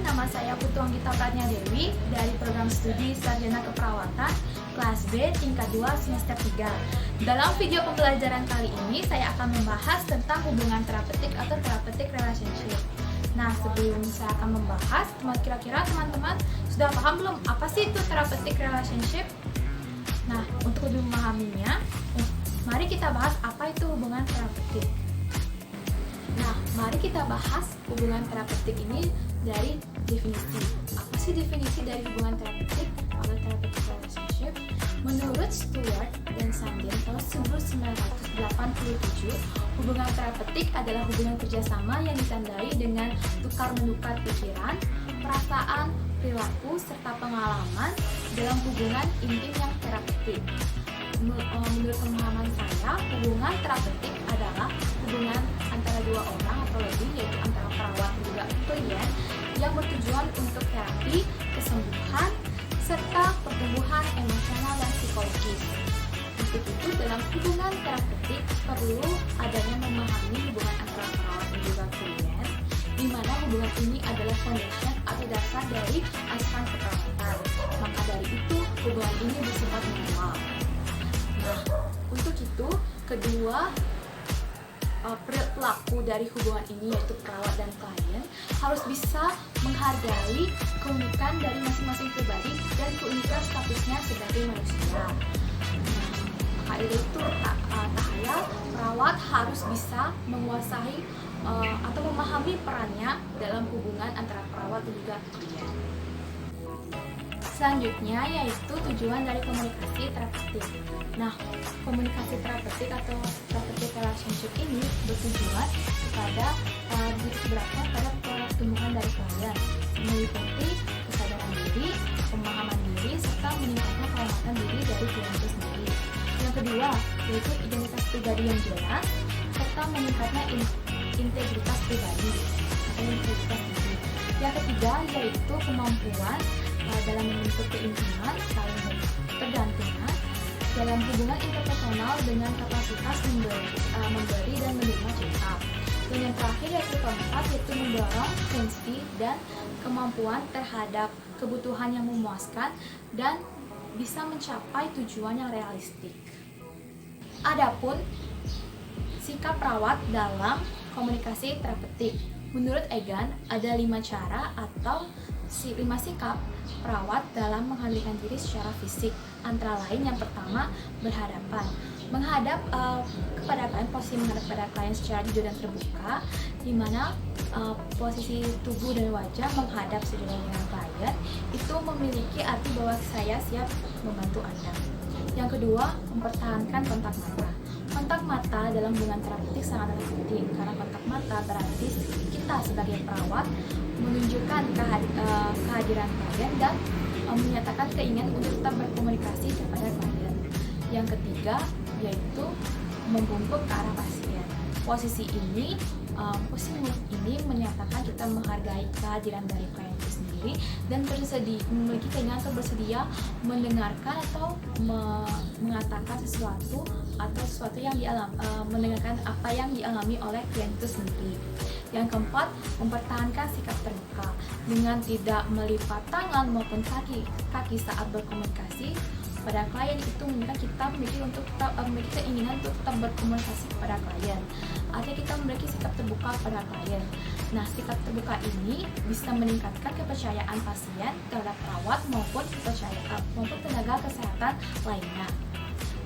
nama saya Putu Anggita Pratnya Dewi dari program studi Sarjana Keperawatan kelas B tingkat 2 semester 3. Dalam video pembelajaran kali ini saya akan membahas tentang hubungan terapeutik atau therapeutic relationship. Nah, sebelum saya akan membahas, kira-kira teman-teman sudah paham belum apa sih itu therapeutic relationship? Nah, untuk lebih memahaminya, mari kita bahas apa itu hubungan terapeutik. Nah, mari kita bahas hubungan terapeutik ini dari definisi. Apa sih definisi dari hubungan terapeutik atau therapeutic relationship? Menurut Stewart dan Sandin tahun 1987, hubungan terapeutik adalah hubungan kerjasama yang ditandai dengan tukar-menukar pikiran, perasaan, perilaku, serta pengalaman dalam hubungan intim yang terapeutik. Menurut pemahaman saya, hubungan terapeutik adalah hubungan antara dua orang atau lebih, yaitu antara perawat dan juga klien, yang bertujuan untuk terapi, kesembuhan, serta pertumbuhan emosional dan psikologis. Untuk itu, dalam hubungan terapeutik perlu adanya memahami hubungan antara perawat dan juga klien, di mana hubungan ini adalah foundation atau dasar dari asuhan keperawatan. Maka dari itu, hubungan ini bersifat mutual. Nah, untuk itu, kedua pelaku dari hubungan ini, yaitu perawat dan klien, harus bisa menghargai keunikan dari masing-masing pribadi dan keunikan statusnya sebagai manusia. Maka itu tak hayal, perawat harus bisa menguasai atau memahami perannya dalam hubungan antara perawat dan juga klien. Selanjutnya yaitu tujuan dari komunikasi terapeutik. Nah, komunikasi terapeutik atau therapeutic relationship ini bertujuan kepada beratnya pada pertumbuhan dari klien, meliputi kesadaran diri, pemahaman diri, serta meningkatkan penguatan diri dari klien itu sendiri. Yang kedua yaitu identitas pribadi yang jelas, serta meningkatnya integritas pribadi atau integritas diri. Yang ketiga yaitu kemampuan dalam membentuk keintiman, saling bergantungan dalam hubungan interpersonal dengan kapasitas memberi dan menerima cinta. Dan yang terakhir yaitu keempat, yaitu mendorong fungsi dan kemampuan terhadap kebutuhan yang memuaskan dan bisa mencapai tujuan yang realistik. Adapun sikap perawat dalam komunikasi terapeutik. Menurut Egan, ada 5 cara atau 5 sikap perawat dalam menghadirkan diri secara fisik. Antara lain, yang pertama, berhadapan. Menghadap kepada klien, posisi menghadap kepada klien secara jujur dan terbuka, di mana posisi tubuh dan wajah menghadap sejajar dengan klien itu memiliki arti bahwa saya siap membantu Anda. Yang kedua, mempertahankan kontak mata. Kontak mata dalam hubungan terapeutik sangatlah penting, karena kontak mata berarti kita sebagai perawat menunjukkan kehadiran klien dan menyatakan keinginan untuk tetap berkomunikasi kepada klien. Yang ketiga yaitu membungkuk ke arah pasien. Posisi ini menyatakan kita menghargai kehadiran dari klien itu sendiri dan memiliki keinginan untuk bersedia mendengarkan atau mengatakan sesuatu yang mendengarkan apa yang dialami oleh klien itu sendiri. Yang keempat, mempertahankan sikap terbuka dengan tidak melipat tangan maupun kaki saat berkomunikasi pada klien. Itu menunjukkan kita memiliki keinginan untuk tetap berkomunikasi kepada klien. Artinya kita memiliki sikap terbuka pada klien. Nah, sikap terbuka ini bisa meningkatkan kepercayaan pasien terhadap perawat maupun tenaga kesehatan lainnya.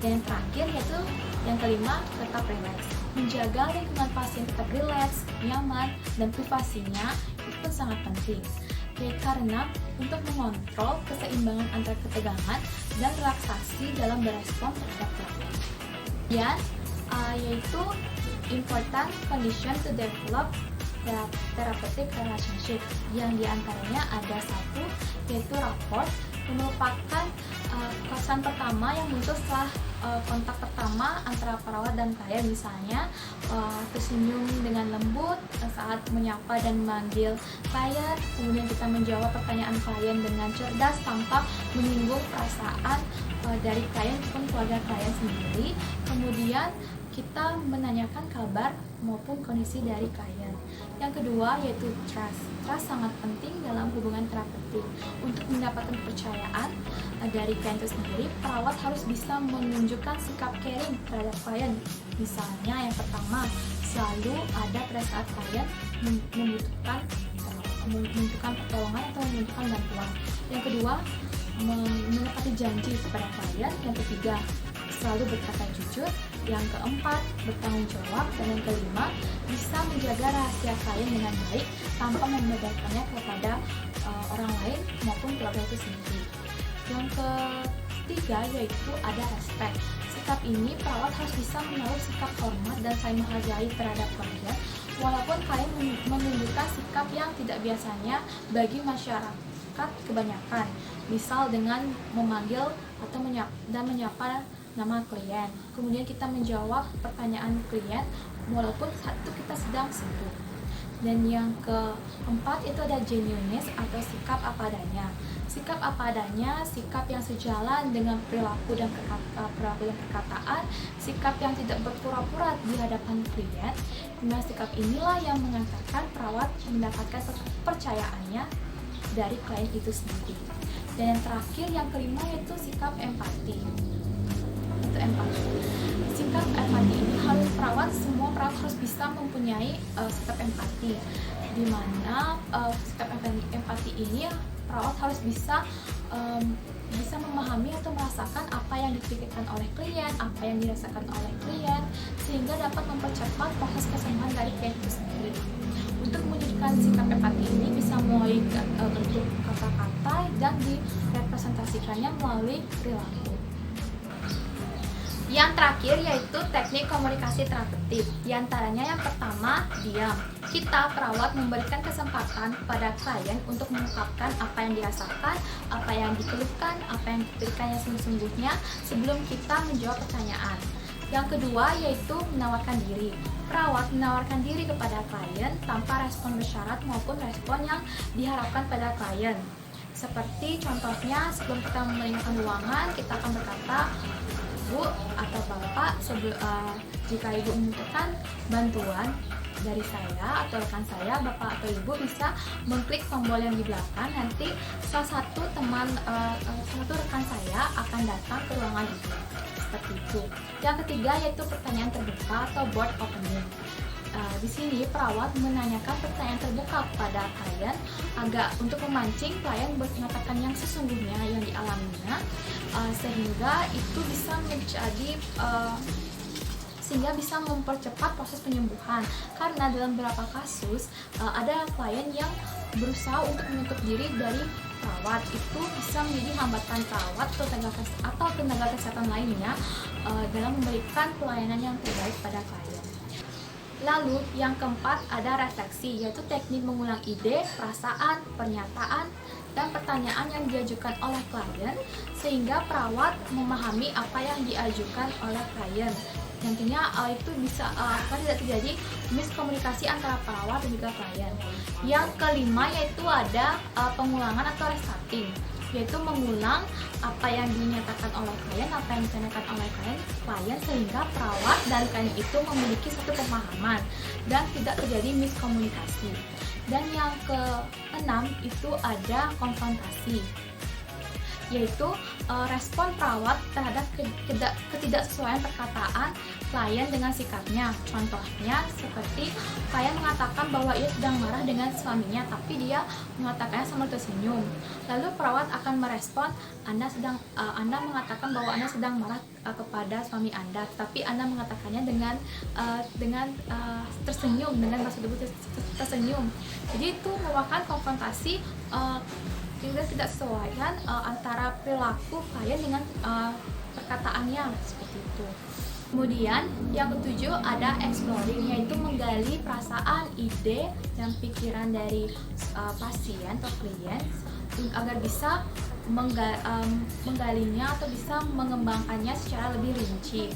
Dan yang terakhir yaitu yang kelima, tetap rileks. Menjaga lingkungan pasien tetap rileks, nyaman, dan privasinya itu pun sangat penting. Karena untuk mengontrol keseimbangan antara ketegangan dan relaksasi dalam berespon terhadap terapi. Dan yaitu important condition to develop therapeutic relationship, yang diantaranya ada satu yaitu rapport, yang merupakan kesan pertama yang muncul setelah kontak pertama antara perawat dan klien. Misalnya tersenyum dengan lembut saat menyapa dan memanggil klien, kemudian kita menjawab pertanyaan klien dengan cerdas tanpa menyinggung perasaan dari klien ataupun keluarga klien sendiri. Kemudian kita menanyakan kabar maupun kondisi dari klien. Yang kedua yaitu trust. Trust sangat penting dalam hubungan terapeutik. Untuk mendapatkan kepercayaan dari klien itu sendiri, perawat harus bisa menunjukkan sikap caring terhadap klien. Misalnya yang pertama, selalu ada pada saat klien membutuhkan pertolongan atau membutuhkan bantuan. Yang kedua, menepati janji kepada klien. Yang ketiga, selalu berkata jujur. Yang keempat, bertanggung jawab. Dan yang kelima, bisa menjaga rahasia klien dengan baik tanpa membeberkannya kepada orang lain maupun keluarga itu sendiri. Yang ketiga yaitu ada respect. Sikap ini perawat harus bisa menaruh sikap hormat dan saling menghargai terhadap klien, walaupun klien menunjukkan sikap yang tidak biasanya bagi masyarakat kebanyakan, misal dengan memanggil atau menyapa nama klien. Kemudian kita menjawab pertanyaan klien walaupun saat itu kita sedang sibuk. Dan yang keempat itu ada genuineness atau sikap apa adanya. Sikap apa adanya, sikap yang sejalan dengan perilaku dan perkataan, sikap yang tidak berpura-pura di hadapan klien. Nah, sikap inilah yang mengantarkan perawat mendapatkan kepercayaannya dari klien itu sendiri. Dan yang terakhir, yang kelima yaitu sikap empati. Itu empati. Sikap empati ini semua perawat harus bisa mempunyai sikap empati, di mana sikap empati ini perawat harus bisa memahami atau merasakan apa yang dipikirkan oleh klien, apa yang dirasakan oleh klien, sehingga dapat mempercepat proses kesembuhan dari klien itu sendiri. Untuk mewujudkan sikap empati ini bisa melalui bentuk kata-kata dan direpresentasikannya melalui perilaku. Yang terakhir yaitu teknik komunikasi terapeutik. Di antaranya yang pertama, diam. Kita perawat memberikan kesempatan pada klien untuk mengungkapkan apa yang dirasakan, apa yang dikeluhkan, apa yang diberikannya sesungguhnya sebelum kita menjawab pertanyaan. Yang kedua yaitu menawarkan diri. Perawat menawarkan diri kepada klien tanpa respon bersyarat maupun respon yang diharapkan pada klien. Seperti contohnya sebelum kita meninggalkan ruangan, kita akan berkata, Bu atau Bapak, jika Ibu membutuhkan bantuan dari saya atau rekan saya, Bapak atau Ibu bisa mengklik tombol yang di belakang. Nanti salah satu rekan saya akan datang ke ruangan Ibu. Seperti itu. Yang ketiga yaitu pertanyaan terbuka atau board opening. Di sini perawat menanyakan pertanyaan terbuka kepada klien untuk memancing klien mengatakan yang sesungguhnya yang dialaminya, sehingga itu bisa mempercepat proses penyembuhan. Karena dalam beberapa kasus ada klien yang berusaha untuk menutup diri dari perawat, itu bisa menjadi hambatan perawat atau tenaga kesehatan lainnya dalam memberikan pelayanan yang terbaik pada klien. Lalu yang keempat ada refleksi, yaitu teknik mengulang ide, perasaan, pernyataan, dan pertanyaan yang diajukan oleh klien sehingga perawat memahami apa yang diajukan oleh klien. Nantinya itu bisa tidak terjadi miskomunikasi antara perawat dan juga klien. Yang kelima yaitu ada pengulangan atau restarting, yaitu mengulang apa yang dinyatakan oleh klien, apa yang ditanyakan oleh klien sehingga perawat dan klien itu memiliki satu pemahaman dan tidak terjadi miskomunikasi. Dan yang keenam itu ada konfrontasi, yaitu respon perawat terhadap ketidaksesuaian perkataan klien dengan sikapnya. Contohnya seperti klien mengatakan bahwa ia sedang marah dengan suaminya, tapi dia mengatakannya sambil tersenyum. Lalu perawat akan merespon, Anda mengatakan bahwa Anda sedang marah kepada suami Anda, tapi Anda mengatakannya dengan tersenyum, dengan bahasa tubuh tersenyum. Jadi itu merupakan konfrontasi tidak sesuaian antara perilaku klien dengan perkataannya, seperti itu. Kemudian yang ketujuh ada exploring, yaitu menggali perasaan, ide, dan pikiran dari pasien atau klien agar bisa menggalinya atau bisa mengembangkannya secara lebih rinci.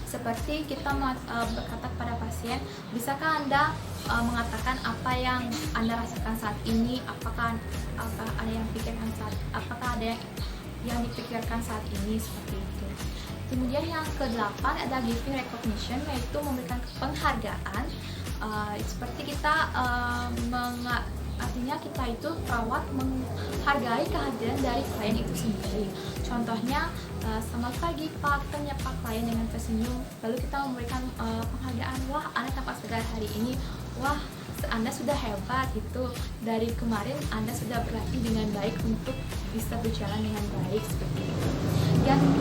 Seperti kita berkata kepada pasien, bisakah Anda mengatakan apa yang Anda rasakan saat ini? Apakah ada yang dipikirkan saat ini, seperti itu. Kemudian yang ke-8 ada giving recognition, yaitu memberikan penghargaan. Seperti kita artinya kita itu perawat menghargai kehadiran dari klien itu sendiri. Contohnya, selamat pagi Pak, kita menyapa klien dengan tersenyum, lalu kita memberikan penghargaan, wah Anda tampak segar hari ini, wah Anda sudah hebat gitu, dari kemarin Anda sudah berlatih dengan baik untuk bisa berjalan dengan baik, seperti itu.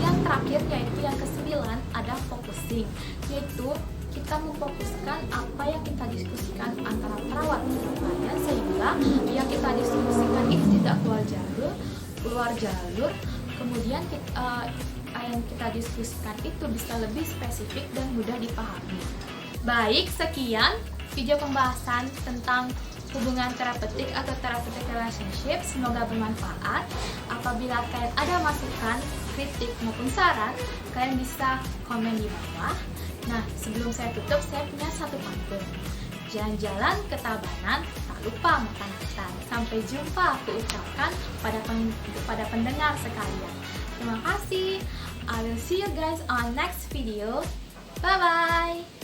Yang terakhir yaitu yang ke-9 ada focusing, yaitu kita memfokuskan apa yang kita diskusikan antara perawat dan klien, sehingga yang kita diskusikan itu tidak keluar jalur, kemudian yang kita diskusikan itu bisa lebih spesifik dan mudah dipahami. Baik, sekian video pembahasan tentang hubungan terapeutik atau therapeutic relationship. Semoga bermanfaat. Apabila kalian ada masukan, kritik maupun saran, kalian bisa komen di bawah. Nah, sebelum saya tutup, saya punya satu pantun. Jalan-jalan ke Tabanan, tak lupa makan ketan. Sampai jumpa, aku ucapkan pada pendengar sekalian. Terima kasih. I will see you guys on next video. Bye-bye.